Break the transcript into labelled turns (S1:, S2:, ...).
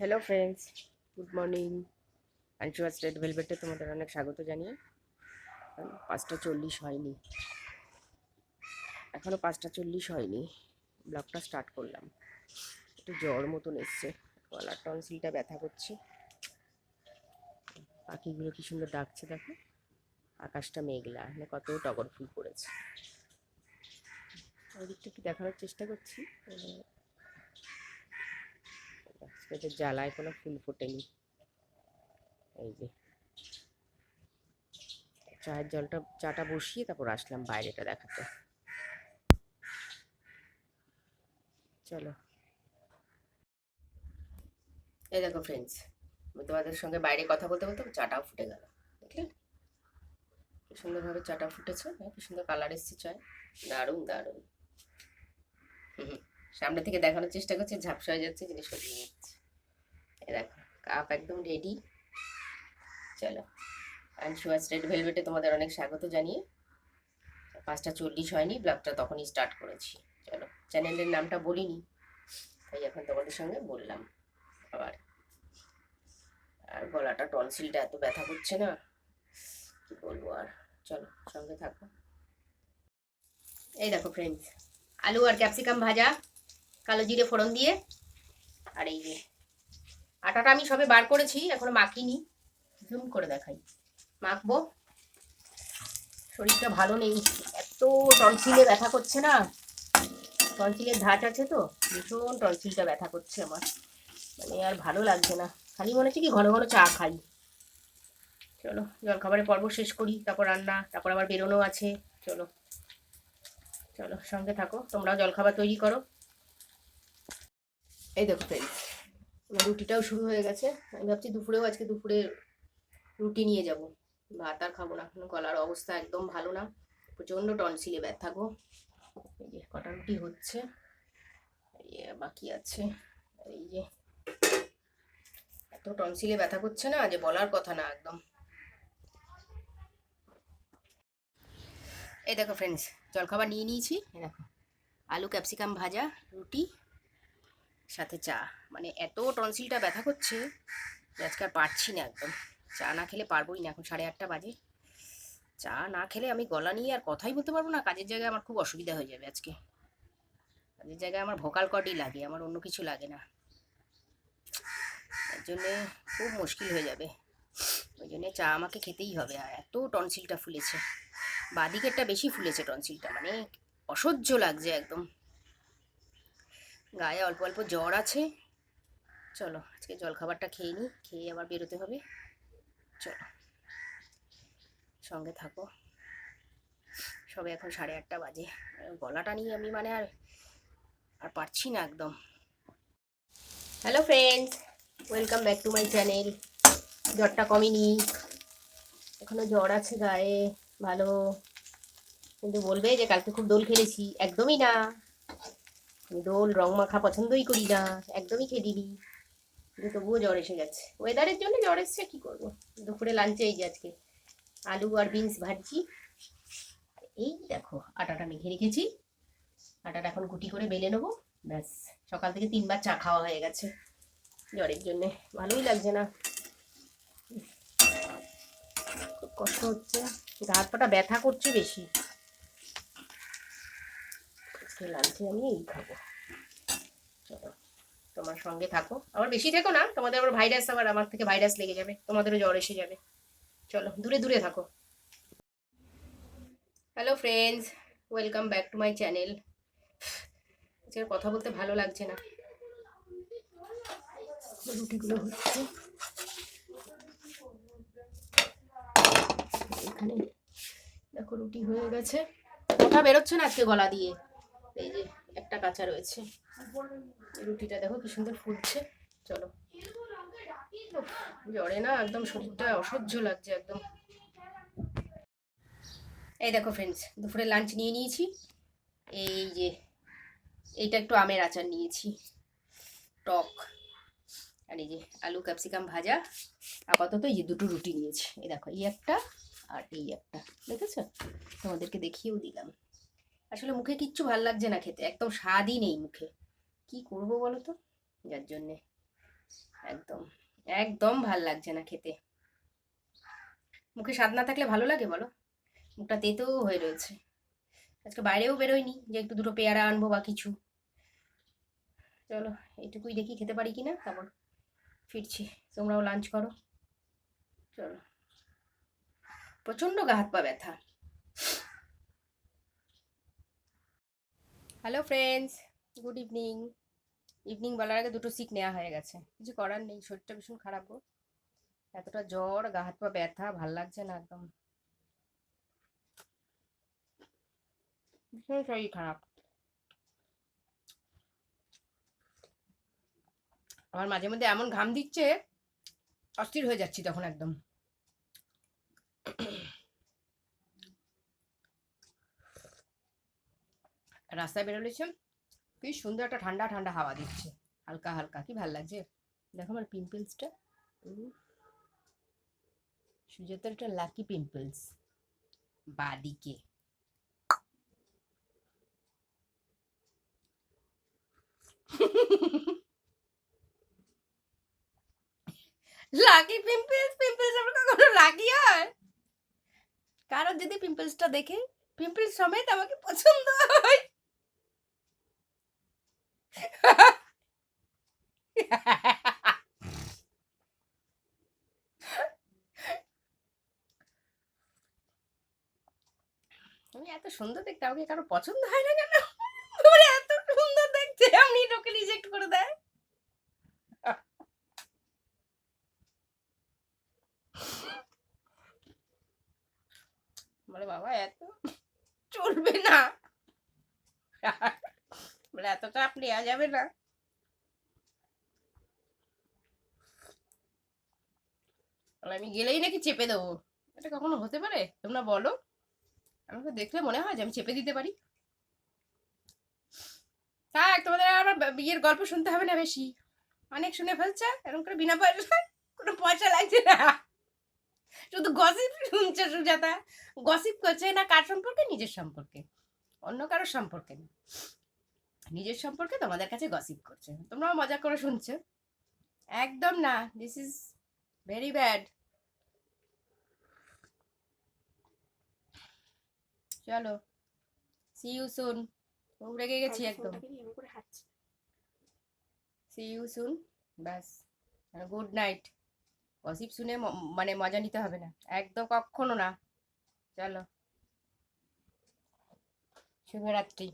S1: Hello friends, good morning. আনসুয়াস red ভেলভেটে তোমাদের অনেক স্বাগত জানিয়ে 5টা 40 হয়নি, এখনও 5টা 40 হয়নি, ব্লগটা স্টার্ট করলাম। একটু জ্বর মতন এসছে, গলার টনসিলটা ব্যথা করছে। পাখিগুলো কি সুন্দর ডাকছে দেখো, আকাশটা মেঘলা, মানে কত টগর ফুল পড়েছে। ওই দিকটা একটু দেখানোর চেষ্টা করছি। এদের জ্বালায় কোনো ফুল ফোটেনি। এই যে চাটা বসিয়ে তারপর আসলাম বাইরেটা দেখাতে। চলো, এই দেখো ফ্রেন্ডস, আমি তোমাদের সঙ্গে বাইরে কথা বলতে বলতে চাটাও ফুটে গেল। দেখলে কি সুন্দরভাবে চাটা ফুটেছে, হ্যাঁ কি সুন্দর কালার এসছে চায়, দারুণ দারুণ। হুম, সামনে থেকে দেখানোর চেষ্টা করছি, ঝাপসা হয়ে যাচ্ছে, জিনিস সরিয়ে নিচ্ছে। এই দেখো, কাপ একদম রেডি। চলো, আনসুয়াস রেড ভেলভেটে তোমাদের অনেক স্বাগত জানিয়ে 5টা 40 হয়নি, ব্লগটা তখনই স্টার্ট করেছি। চলো, চ্যানেলের নামটা বলিনি, তাই এখন তোমাদের সঙ্গে বললাম আবার। আর গলাটা টনসিলটা এত ব্যথা করছে না, কি বলবো আর। চলো, সঙ্গে থাকো। এই দেখো ফ্রেন্ডস, আলু আর ক্যাপসিকাম ভাজা, কালো জিরে ফোড়ন দিয়ে। আর এই যে আটাটা আমি সবে বার করেছি, এখনো মাখিনি, জুম করে দেখাই। মাখবো, শরীরটা ভালো নেই, এত টনসিলে ব্যথা করছে না। টনসিলের ধাঁচ আছে তো, ভীষণ টনসিলটা ব্যথা করছে আমার, মানে আর ভালো লাগছে না। খালি মনে হচ্ছে কি ঘন ঘন চা খাই। চলো, জলখাবারের পর্ব শেষ করি, তারপর রান্না, তারপর আবার বেরোনো আছে। চলো চলো, সঙ্গে থাকো, তোমরাও জলখাবার তৈরি করো। এই দেখো ফ্রেন্ডস, রুটিটাও শুরু হয়ে গেছে। আমি ভাবছি আজকে দুপুরে রুটি নিয়ে যাব, ভাত আর খাবো না, গলার অবস্থা একদম ভালো না, প্রচণ্ড টনসিলে ব্যথা গো। এই যে কটা রুটি হচ্ছে, বাকি আছে। এই যে এত টনসিলে ব্যথা করছে না যে বলার কথা না একদম। এই দেখো ফ্রেন্ডস, জলখাবার নিয়ে নিয়েছি। দেখো, আলু ক্যাপসিকাম ভাজা, রুটি, সাথে চা। মানে এত টনসিলটা ব্যথা করছে যে আজকে আর পারছি না একদম। চা না খেলে পারবোই না, এখন 8:30 বাজে। চা না খেলে আমি গলা নিয়ে আর কথাই বলতে পারবো না, কাজের জায়গায় আমার খুব অসুবিধা হয়ে যাবে আজকে। কাজের জায়গায় আমার ভোকাল কর্ডই লাগে, আমার অন্য কিছু লাগে না, তার জন্যে খুব মুশকিল হয়ে যাবে। ওই জন্যে চা আমাকে খেতেই হবে। আর এত টনসিলটা ফুলেছে, বাদিকেরটা বেশি ফুলেছে টনসিলটা, মানে অসহ্য লাগছে একদম, গায়ে অল্প অল্প জ্বর আছে। চলো, আজকে জলখাবারটা খেয়ে নিই, খেয়ে আবার বেরোতে হবে। চলো, সঙ্গে থাকো। সবে এখন 8:30 বাজে, গলাটা নিয়ে আমি মানে আর আর পারছি না একদম। Hello friends, welcome back to my channel. জ্বরটা কমেনি, এখনো জ্বর আছে গায়ে ভালো, কিন্তু বলবে যে কালকে খুব দোল খেলেছি, একদমই না। আমি দোল রং মাখা পছন্দই করি না, একদমই খেলিনি, কিন্তু তবুও জ্বর এসে গেছে। ওয়েদারের জন্য জ্বর এসছে, কি করবো। দুপুরে লাঞ্চে এই যে আজকে আলু আর বিনস ভাজি। এই দেখো, আটাটা মেখে রেখেছি, আটাটা এখন গুটি করে বেলে নেবো, ব্যাস। সকাল থেকে 3বার চা খাওয়া হয়ে গেছে জ্বরের জন্যে, ভালোই লাগছে না, খুব কষ্ট হচ্ছে, হাত পাটা ব্যথা করছে বেশি। আজকে লাঞ্চে আমি এই খাবো। চলো, তোমার সঙ্গে থাকো, আবার বেশি থেকো না, তোমাদের আবার ভাইরাস, আবার আমার থেকে ভাইরাস লেগে যাবে, তোমাদেরও জ্বর এসে যাবে। চলো, দূরে দূরে থাকো। Hello friends, welcome back to my channel. আজকে কথা বলতে ভালো লাগছে না। রুটিগুলো হচ্ছে এখানে, দেখো রুটি হয়ে গেছে, কথা বেরোচ্ছে না আজকে গলা দিয়ে। এই যে একটা কাঁচা রয়েছে, রুটিটা দেখো কি সুন্দর ফুটছে। চলো, জ্বরে না একদম শরীরটা অসহ্য লাগছে একদম। এই দেখো ফ্রেন্ডস, দুপুরে লাঞ্চ নিয়ে নিয়েছি। এই যে এইটা একটু আমের আচার নিয়েছি, টক। আর এই যে আলু ক্যাপসিকাম ভাজা। আপাতত এই যে দুটো রুটি নিয়েছি, এই দেখো এই একটা আর এই একটা, দেখেছো, তোমাদেরকে দেখিয়েও দিলাম। আসলে মুখে কিচ্ছু ভাল লাগছে না খেতে, একদম স্বাদই নেই মুখে, কি করবো বলো তো, যার জন্যে একদম একদম ভাল লাগছে না খেতে। মুখে স্বাদ না থাকলে ভালো লাগে বলো? মুখটা তেতো হয়ে রয়েছে। আজকে বাইরেও বেরোয়নি যে একটু দুটো পেয়ারা আনবো বা কিছু। চলো এইটুকুই দেখি খেতে পারি কিনা, তারপর ফিরছি। তোমরাও লাঞ্চ করো। চলো। প্রচন্ড গা হাত পা ব্যথা। Hello friends, good evening. Evening বলার আগে দুটো সিক নেওয়া হয়ে গেছে, কিছু করার নেই, শরীরটা ভীষণ খারাপ গো। এতটা জ্বর, গা হাত পা ব্যথা, ভাল লাগছে না একদম, ভীষণ শরীর খারাপ। আমার মাঝে মধ্যে এমন ঘাম দিচ্ছে, অস্থির হয়ে যাচ্ছি তখন একদম। রাস্তায় বেরোলেছিলাম, কি সুন্দর একটা ঠান্ডা ঠান্ডা হাওয়া দিচ্ছে, হালকা হালকা, কি ভাল লাগছে। দেখো আমার পিম্পলসটা, সুজাতার একটা লাকি পিম্পলস বাদিকে। লাকি পিম্পলস, পিম্পলস আবার কখনো লাকি হয়? কারোর যদি পিম্পলসটা দেখে পিম্পলস সমেত আমাকে পছন্দ হয়। আমি এত সুন্দর দেখতে, আমাকে কারো পছন্দ হয় না কেন? বলে এত সুন্দর দেখতে আপনি লোকে রিজেক্ট করে দেয়। বলে বাবা এত চলবে না, বলে এত চাপ নেওয়া যাবে না। বলে আমি গেলেই নাকি চেপে দেবো। এটা কখনো হতে পারে তোমরা বলো? আমাকে দেখলে মনে হয় যে আমি চেপে দিতে পারি? থাক, তোমাদের আর আমার বিয়ের গল্প শুনতে হবে না বেশি, অনেক শুনে ফেলছে এরকম করে বিনা পয়সায়, কোনো পয়সা লাগছে না, শুধু গসিপ শুনছে সুজাতা। গসিপ করছে না কার সম্পর্কে? নিজের সম্পর্কে, অন্য কারোর সম্পর্কে না, নিজের সম্পর্কে তোমাদের কাছে গসিপ করছে, তোমরাও মজা করে শুনছো। একদম না, দিস ইজ ভেরি ব্যাড। চলো, সি ইউ সুন। খুব রেগে গেছি একদম। সি ইউ সুন, ব্যাস, গুড নাইট। গসিপ শুনে মানে মজা নিতে হবে না, একদম কখনো না। চলো, শুভরাত্রি।